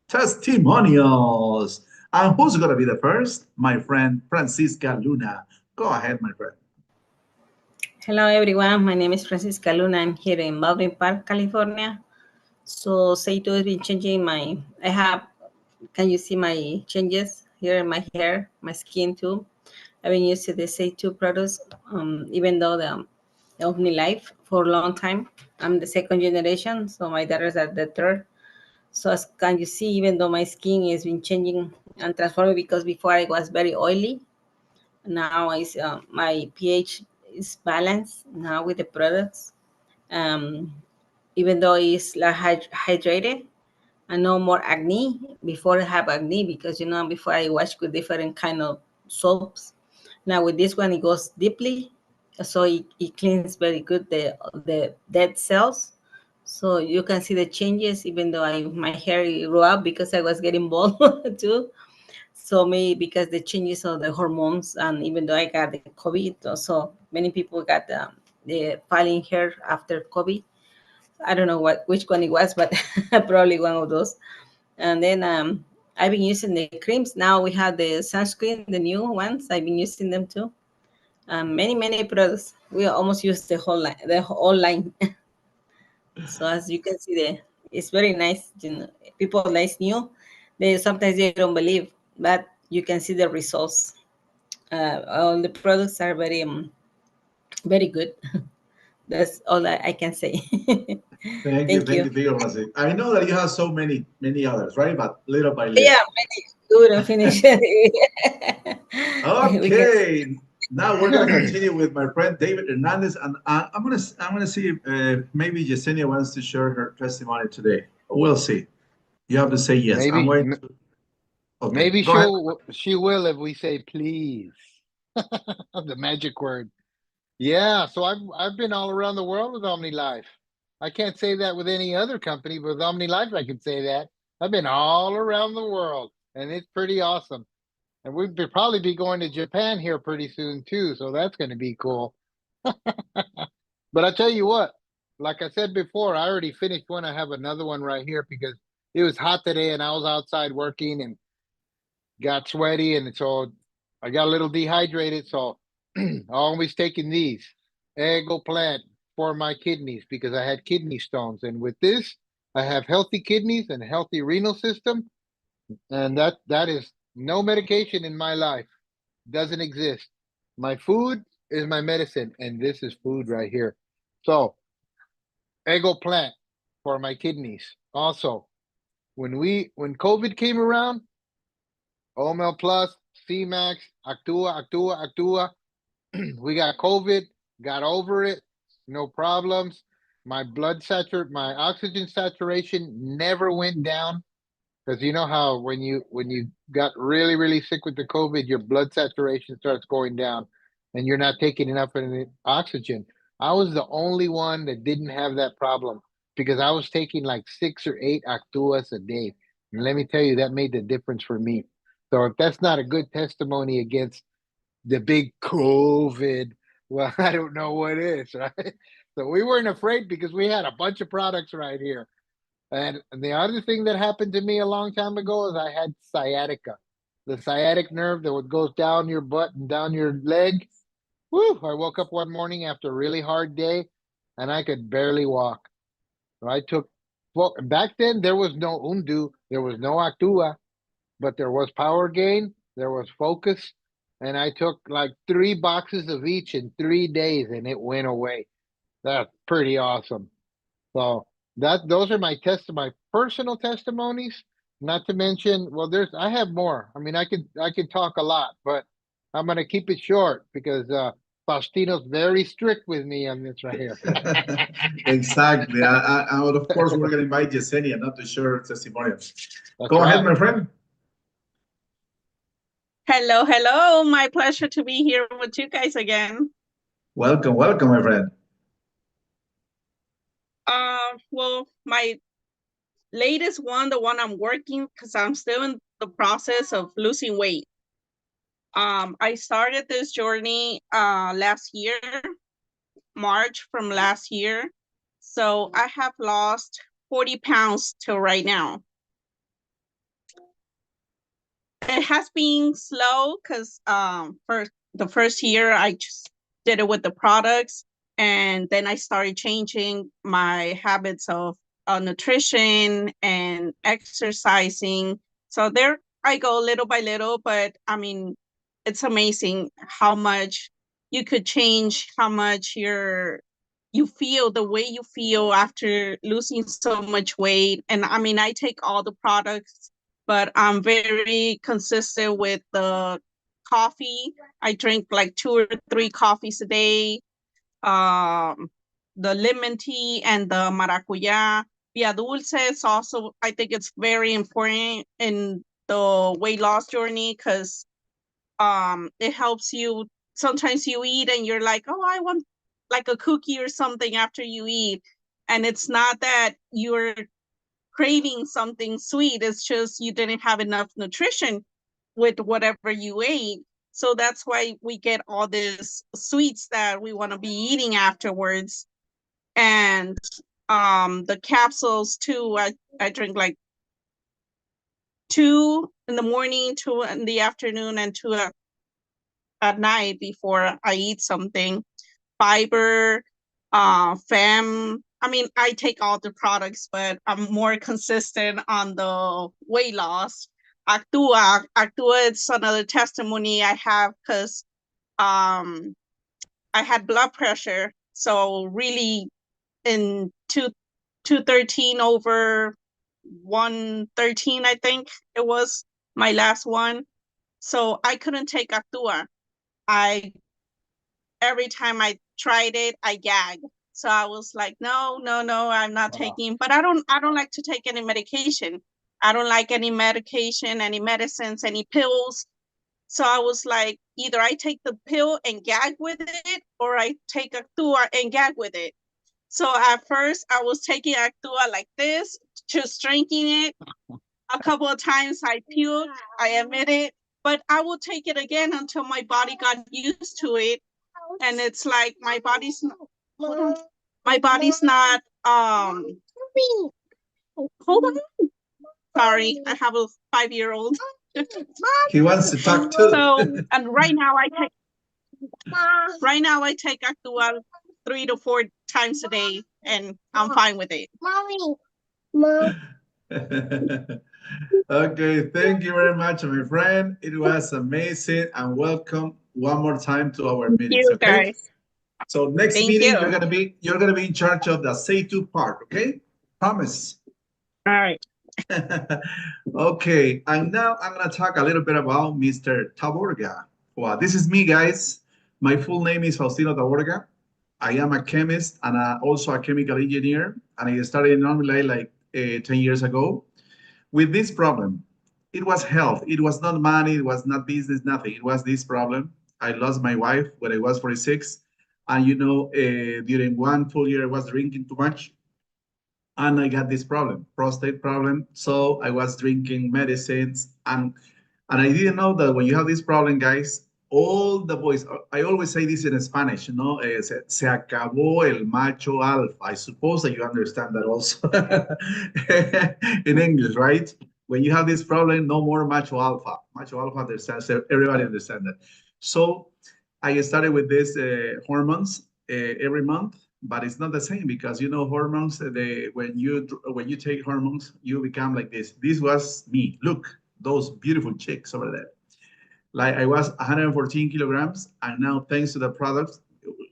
testimonials. And who's going to be the first? My friend, Francisca Luna. Go ahead, my friend. Hello everyone, my name is Francisca Luna. I'm here in Baldwin Park, California. So Seito has been changing can you see my changes here in my hair, my skin too? I've been using the Seito products, even though the OmniLife for a long time. I'm the second generation, so my daughters are the third. So as can you see, even though my skin has been changing and transforming because before I was very oily, now my pH is balanced now with the products. Um, Even though it's like hydrated, and no more acne. Before I have acne because before I wash with different kind of soaps. Now with this one it goes deeply, so it cleans very good the dead cells. So you can see the changes even though my hair grew up because I was getting bald too. So maybe because the changes of the hormones, and even though I got the COVID, also many people got the falling hair after COVID. I don't know which one it was, but probably one of those. And then I've been using the creams. Now we have the sunscreen, the new ones. I've been using them too. Many products. We almost use the whole line. So as you can see, it's very nice. People nice new. They sometimes they don't believe, but you can see the results. All the products are very good. That's all I can say. Thank you, Thank thank you. you, Theo Francis. I know that you have so many others, right? But little by little. Yeah, many good and finish. We can. Okay, now we're gonna continue with my friend David Hernandez, and I'm gonna see if maybe Yesenia wants to share her testimony today. We'll see. You have to say yes. I'm Maybe going to. Okay, maybe go ahead. she will if we say please. The magic word. Yeah, so I've been all around the world with OmniLife. I can't say that with any other company, but with OmniLife I can say that. I've been all around the world, and it's pretty awesome. And we'd probably be going to Japan here pretty soon too, so that's going to be cool. But I tell you what, like I said before, I already finished one. I have another one right here because it was hot today and I was outside working and got sweaty, and so I got a little dehydrated. So I always taking these Ego Plant for my kidneys because I had kidney stones, and with this, I have healthy kidneys and a healthy renal system, and that is no medication in my life. Doesn't exist. My food is my medicine, and this is food right here. So, Ego Plant for my kidneys. Also, when COVID came around, OML Plus, CMAX, Actua. We got COVID, got over it, no problems. My oxygen saturation never went down. Because you know how when you got really sick with the COVID, your blood saturation starts going down, and you're not taking enough of the oxygen. I was the only one that didn't have that problem because I was taking like 6 or 8 Actuas a day, and let me tell you, that made the difference for me. So if that's not a good testimony against the big COVID, well, I don't know what is, right? So we weren't afraid because we had a bunch of products right here. And the other thing that happened to me a long time ago is I had sciatica, the sciatic nerve that would goes down your butt and down your leg. Woo! I woke up one morning after a really hard day, and I could barely walk. So I took, well, back then there was no Undu, there was no Actua. but there was power gain, there was focus, and I took like 3 boxes of each in 3 days, and it went away. That's pretty awesome. So those are my personal testimonies. Not to mention, well, I have more. I mean, I could talk a lot, but I'm gonna keep it short because Faustino's very strict with me on this right here. Exactly. And of course, we're going to invite Yesenia not to share testimonials. That's Go ahead, right. my friend. Hello, hello. My pleasure to be here with you guys again. Welcome, welcome, my friend. Well, my latest one, the one I'm working, because I'm still in the process of losing weight. I started this journey last year, March from last year. So I have lost 40 pounds till right now. It has been slow because for the first year I just did it with the products, and then I started changing my habits of nutrition and exercising. So there I go little by little, but I mean, it's amazing how much you could change, how much you feel, the way you feel after losing so much weight. And I mean, I take all the products, but I'm very consistent with the coffee. I drink like 2 or 3 coffees a day. The lemon tea and the maracuya. Via Dulce is also, I think it's very important in the weight loss journey because it helps you. Sometimes you eat and you're like, oh, I want like a cookie or something after you eat. And it's not that you're craving something sweet. It's just you didn't have enough nutrition with whatever you ate. So that's why we get all these sweets that we want to be eating afterwards. And the capsules too, I drink like 2 in the morning, 2 in the afternoon, and 2 at night before I eat something. Fiber, FEM. I mean, I take all the products, but I'm more consistent on the weight loss. Actua is another testimony I have because I had blood pressure. So really in 213 over 113, I think it was my last one. So I couldn't take Actua. Every time I tried it, I gagged. So I was like, no, I'm not taking, but I don't like to take any medication. I don't like any medication, any medicines, any pills. So I was like, either I take the pill and gag with it, or I take Actua and gag with it. So at first I was taking Actua like this, just drinking it. A couple of times I puked, I admit it, but I will take it again until my body got used to it. And it's like my body's not, hold on. Sorry, I have a 5-year-old. He wants to talk too. So, and right now I take Actua 3 to 4 times a day, and I'm fine with it. Okay, thank you very much, my friend. It was amazing, and welcome one more time to our meetings. You okay, guys. so next Thank meeting you. you're gonna be in charge of the say to part. Okay, promise. All right. Okay, and now I'm gonna talk a little bit about Mr. Taborga. Well, this is me, guys. My full name is Faustino Taborga. I am a chemist and also a chemical engineer, and I started in Army like 10 years ago with this problem. It was health. It was not money. It was not business, nothing. It was this problem. I lost my wife when I was 46. And during 1 full year, I was drinking too much. And I got this problem, prostate problem. So I was drinking medicines. And I didn't know that when you have this problem, guys, all the boys, I always say this in Spanish, se acabó el macho alfa. I suppose that you understand that also in English, right? When you have this problem, no more macho alpha. Macho alpha understands, everybody understands that. So I started with these hormones every month, but it's not the same because hormones. When you take hormones, you become like this. This was me. Look, those beautiful chicks over there. Like I was 114 kilograms, and now thanks to the products,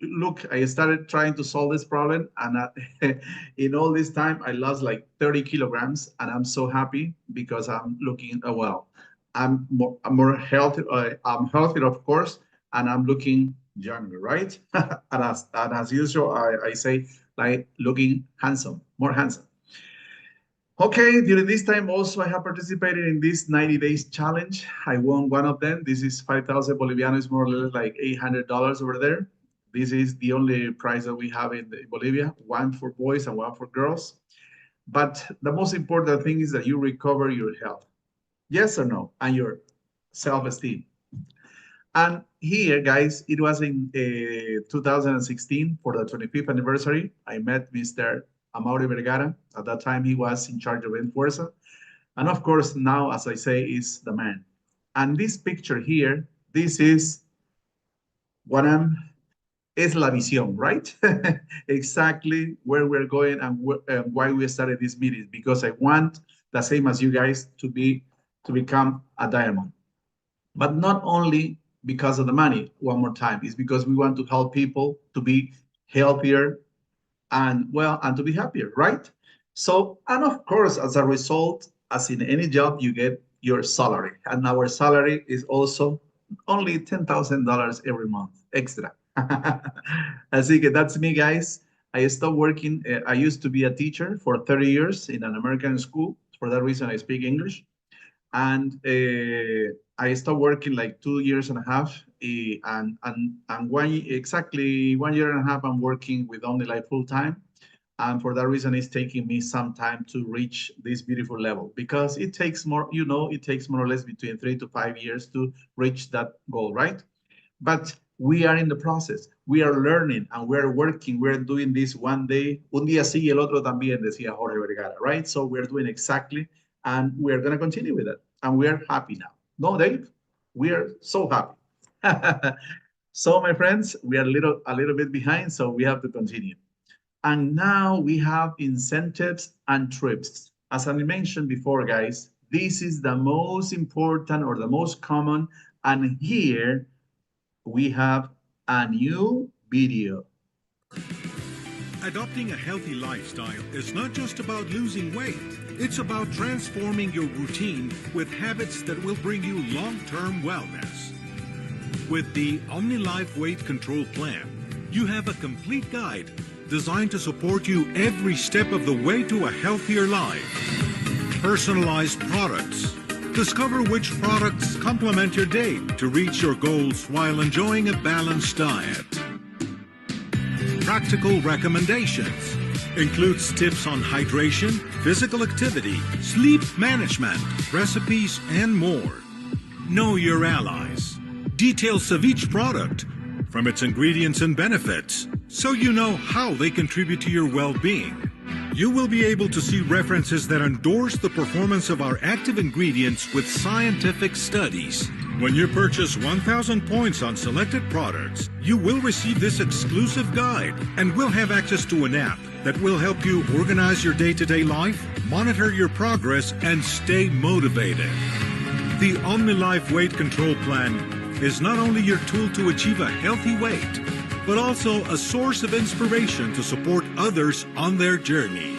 look, I started trying to solve this problem, and in all this time, I lost like 30 kilograms, and I'm so happy because I'm looking well. I'm more healthy. I'm healthier, of course, and I'm looking younger, right? and as usual, I say like looking handsome, more handsome. Okay, during this time also I have participated in this 90 days challenge. I won one of them. This is 5,000 Bolivianos, more or less like $800 over there. This is the only prize that we have in Bolivia, one for boys and one for girls. But the most important thing is that you recover your health. Yes or no? And your self-esteem. And here, guys, it was in 2016 for the 25th anniversary. I met Mr. Amaury Vergara. At that time, he was in charge of Enfuerza. And of course, now, as I say, is the man. And this picture here, this is what is La Visión, right? Exactly where we're going and why we started this meeting, because I want the same as you guys to become a diamond. But not only because of the money, one more time, it's because we want to help people to be healthier and to be happier, right? So, and of course, as a result, as in any job, you get your salary. And our salary is also only $10,000 every month extra. Así que that's me, guys. I stopped working. I used to be a teacher for 30 years in an American school. For that reason, I speak English. And I stopped working like 2 years and a half. And exactly 1 year and a half, I'm working with OmniLife full time. And for that reason, it's taking me some time to reach this beautiful level, because it takes more, it takes more or less between 3 to 5 years to reach that goal, right? But we are in the process. We are learning and we're working. We're doing this one day. Un día sí y el otro también, decía Jorge Vergara, right? So we're doing exactly, and we're going to continue with it. And we're happy now. No, Dave? We are so happy. So, my friends, we are a little bit behind, so we have to continue. And now we have incentives and trips. As I mentioned before, guys, this is the most important or the most common. And here we have a new video. Adopting a healthy lifestyle is not just about losing weight. It's about transforming your routine with habits that will bring you long-term wellness. With the OmniLife Weight Control Plan, you have a complete guide designed to support you every step of the way to a healthier life. Personalized products. Discover which products complement your day to reach your goals while enjoying a balanced diet. Practical recommendations. Includes tips on hydration, physical activity, sleep management, recipes, and more. Know your allies. Details of each product, from its ingredients and benefits, so you know how they contribute to your well-being. You will be able to see references that endorse the performance of our active ingredients with scientific studies. When you purchase 1,000 points on selected products, you will receive this exclusive guide and will have access to an app that will help you organize your day-to-day life, monitor your progress, and stay motivated. The OmniLife Weight Control Plan is not only your tool to achieve a healthy weight, but also a source of inspiration to support others on their journey.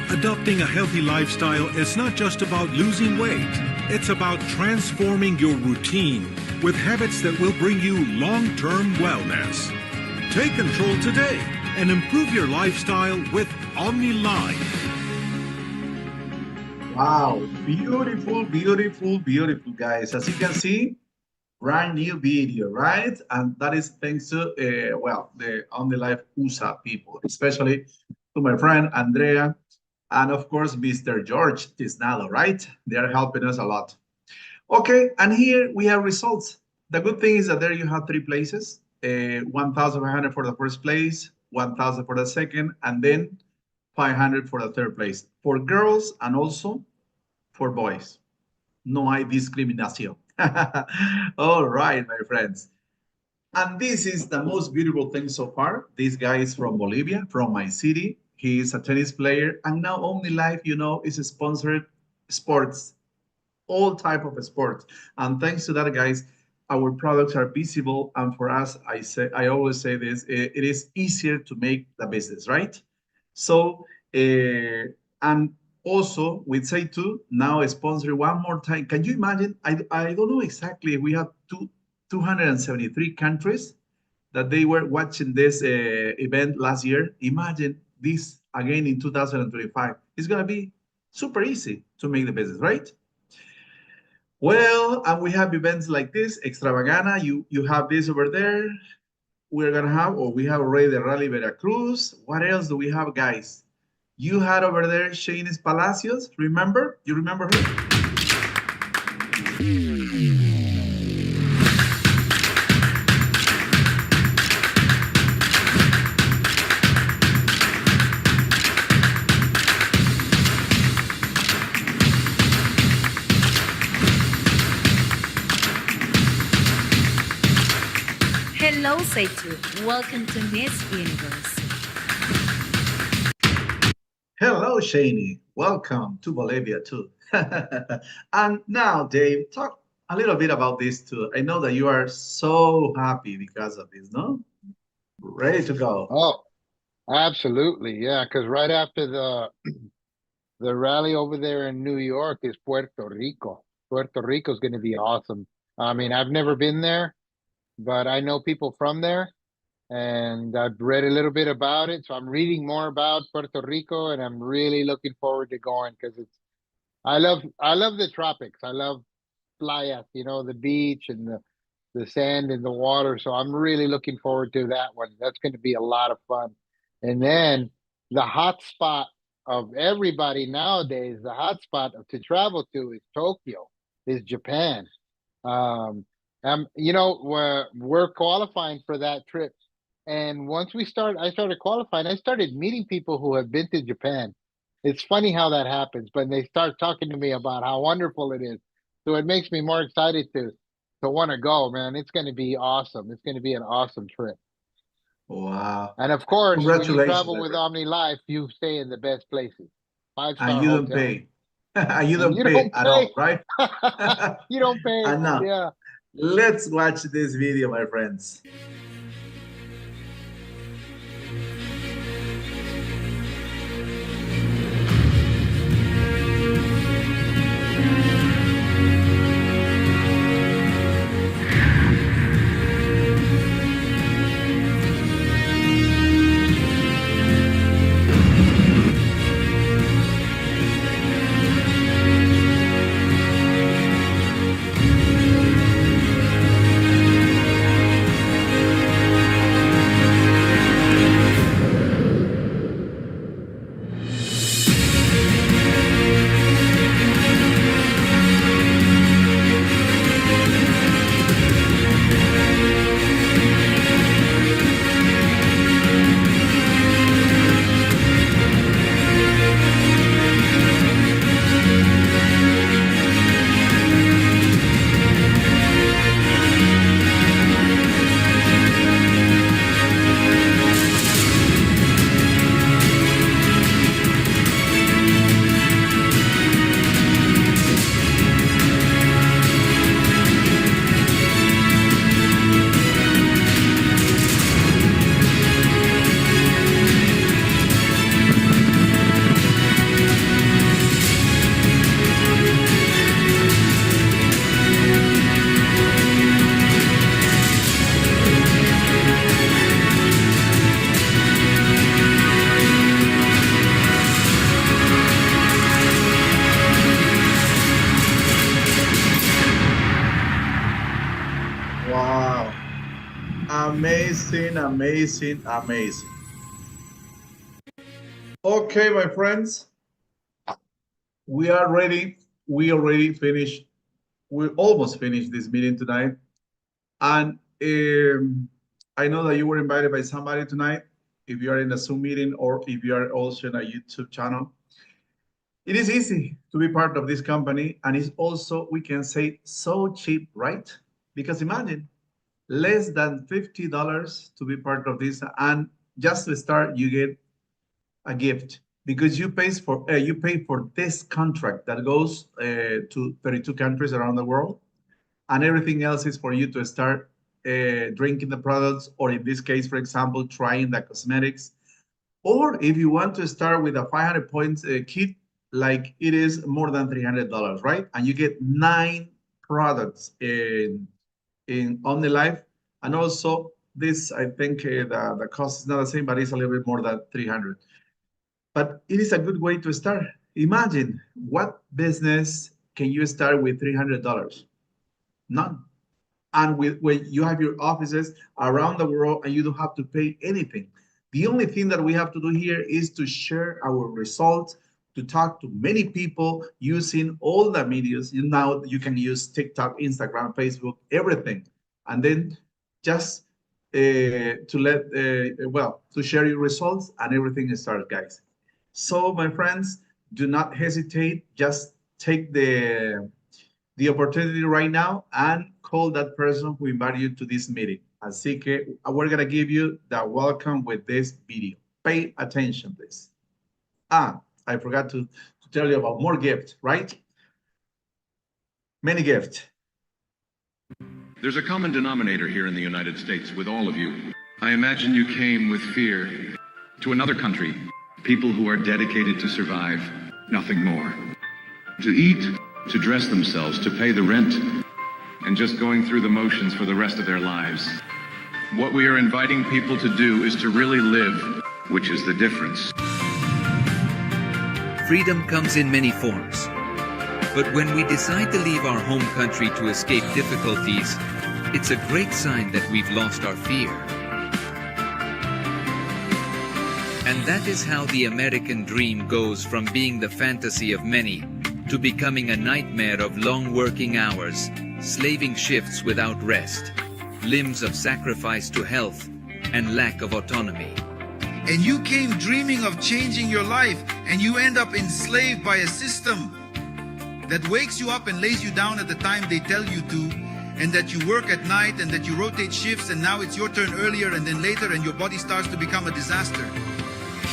Adopting a healthy lifestyle is not just about losing weight. It's about transforming your routine with habits that will bring you long-term wellness. Take control today and improve your lifestyle with OmniLife. Wow, beautiful, beautiful, beautiful, guys. As you can see, brand new video, right? And that is thanks to, the OmniLife USA people, especially to my friend Andrea, and of course, Mr. George Tisnado, right? They are helping us a lot. Okay, and here we have results. The good thing is that there you have 3 places, 1,500 for the first place, 1,000 for the second, and then 500 for the third place, for girls and also for boys. No hay discriminación. All right, my friends. And this is the most beautiful thing so far. This guy is from Bolivia, from my city. He is a tennis player. And now OmniLife, is a sponsored sports all type of sports. And thanks to that, guys, our products are visible. And for us, I always say this, it is easier to make the business, right? So, and also with Say Two, now a sponsor one more time. Can you imagine? I don't know exactly. We have 273 countries that they were watching this event last year. Imagine this again in 2025. It's going to be super easy to make the business, right? Well, and we have events like this, Extravagana. You have this over there. We're going to have, or we have already the Rally Veracruz. What else do we have, guys? You had over there Shanice Palacios. Remember? You remember her? Hello, Seitu. Welcome to Miss Universe. Hello, Shani. Welcome to Bolivia too. And now, Dave, talk a little bit about this too. I know that you are so happy because of this, no? Ready to go. Oh, absolutely. Yeah, because right after the rally over there in New York is Puerto Rico. Puerto Rico is going to be awesome. I mean, I've never been there, but I know people from there, and I've read a little bit about it. So I'm reading more about Puerto Rico, and I'm really looking forward to going because I love the tropics. I love playas, the beach and the sand and the water. So I'm really looking forward to that one. That's going to be a lot of fun. And then the hot spot of everybody nowadays, the hot spot to travel to is Tokyo, is Japan. We're qualifying for that trip. And once I started qualifying, I started meeting people who have been to Japan. It's funny how that happens, but they start talking to me about how wonderful it is. So it makes me more excited to want to go, man. It's going to be awesome. It's going to be an awesome trip. Wow. And of course, when you Congratulations, travel with Edward. Omni Life, you stay in the best places. 5-star And you don't hotel. pay. And you And don't pay at all, right? You don't pay. And now, Yeah. let's watch this video, my friends. Wow. Amazing, amazing, amazing. Okay, my friends, we are ready. We already finished. We almost finished this meeting tonight. And I know that you were invited by somebody tonight. If you are in a Zoom meeting or if you are also in a YouTube channel, it is easy to be part of this company. And it's also, we can say, so cheap, right? Because imagine, less than $50 to be part of this. And just to start, you get a gift. because you pay for this contract that goes to 32 countries around the world, and everything else is for you to start drinking the products, or in this case, for example, trying the cosmetics. Or if you want to start with a 500 points kit, like it is more than $300, right? And you get 9 products in OmniLife. And also this, I think the cost is not the same, but it's a little bit more than 300. But it is a good way to start. Imagine, what business can you start with $300? None. And when you have your offices around the world and you don't have to pay anything. The only thing that we have to do here is to share our results, to talk to many people using all the medias. Now you can use TikTok, Instagram, Facebook, everything. And then just to share your results, and everything starts, guys. So my friends, do not hesitate. Just take the opportunity right now and call that person who invited you to this meeting. Así que we're going to give you the welcome with this video. Pay attention, please. I forgot to tell you about more gifts, right? Many gifts. There's a common denominator here in the United States with all of you. I imagine you came with fear to another country. People who are dedicated to survive, nothing more. To eat, to dress themselves, to pay the rent, and just going through the motions for the rest of their lives. What we are inviting people to do is to really live, which is the difference. Freedom comes in many forms. But when we decide to leave our home country to escape difficulties, it's a great sign that we've lost our fear. And that is how the American dream goes from being the fantasy of many to becoming a nightmare of long working hours, slaving shifts without rest, limbs of sacrifice to health, and lack of autonomy. And you came dreaming of changing your life, and you end up enslaved by a system that wakes you up and lays you down at the time they tell you to, and that you work at night, and that you rotate shifts, and now it's your turn earlier and then later, and your body starts to become a disaster.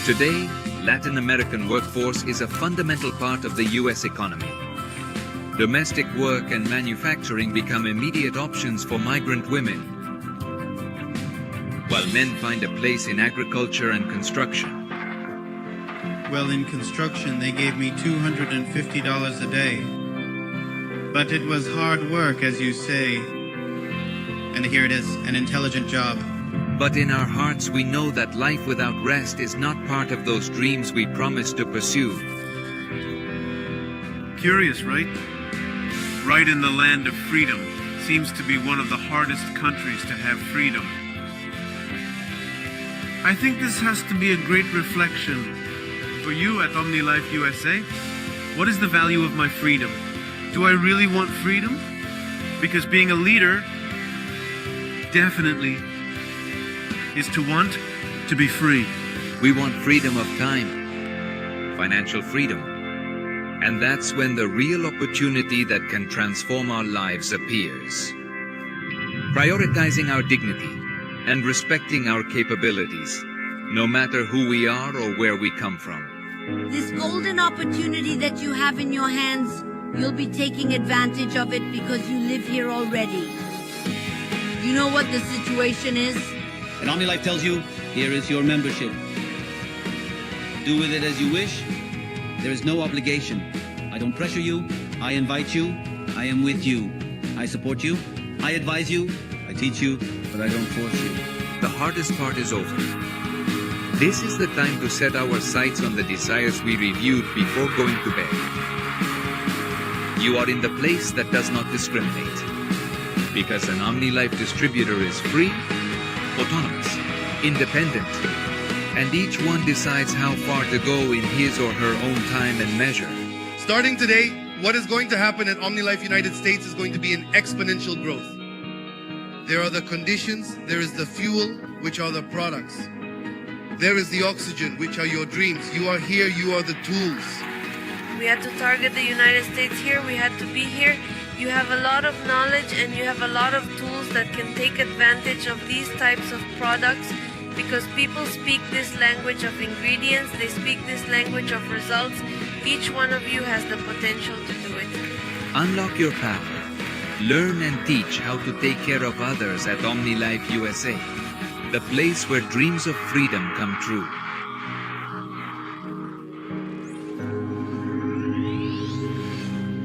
Today, Latin American workforce is a fundamental part of the US economy. Domestic work and manufacturing become immediate options for migrant women, while men find a place in agriculture and construction. Well, in construction, they gave me $250 a day. But it was hard work, as you say. And here it is, an intelligent job. But in our hearts, we know that life without rest is not part of those dreams we promised to pursue. Curious, right? Right in the land of freedom seems to be one of the hardest countries to have freedom. I think this has to be a great reflection. For you at OmniLife USA, what is the value of my freedom? Do I really want freedom? Because being a leader definitely is to want to be free. We want freedom of time, financial freedom. And that's when the real opportunity that can transform our lives appears. Prioritizing our dignity and respecting our capabilities, no matter who we are or where we come from. This golden opportunity that you have in your hands, you'll be taking advantage of it because you live here already. You know what the situation is? And OmniLife tells you, here is your membership. Do with it as you wish. There is no obligation. I don't pressure you. I invite you. I am with you. I support you. I advise you. I teach you, but I don't force you. The hardest part is over. This is the time to set our sights on the desires we reviewed before going to bed. You are in the place that does not discriminate. Because an OmniLife distributor is free, autonomous, independent, and each one decides how far to go in his or her own time and measure. Starting today, what is going to happen at OmniLife United States is going to be an exponential growth. There are the conditions, there is the fuel, which are the products. There is the oxygen, which are your dreams. You are here, you are the tools. We had to target the United States here, we had to be here. You have a lot of knowledge and you have a lot of tools that can take advantage of these types of products because people speak this language of ingredients, they speak this language of results. Each one of you has the potential to do it. Unlock your power. Learn and teach how to take care of others at OmniLife USA, the place where dreams of freedom come true.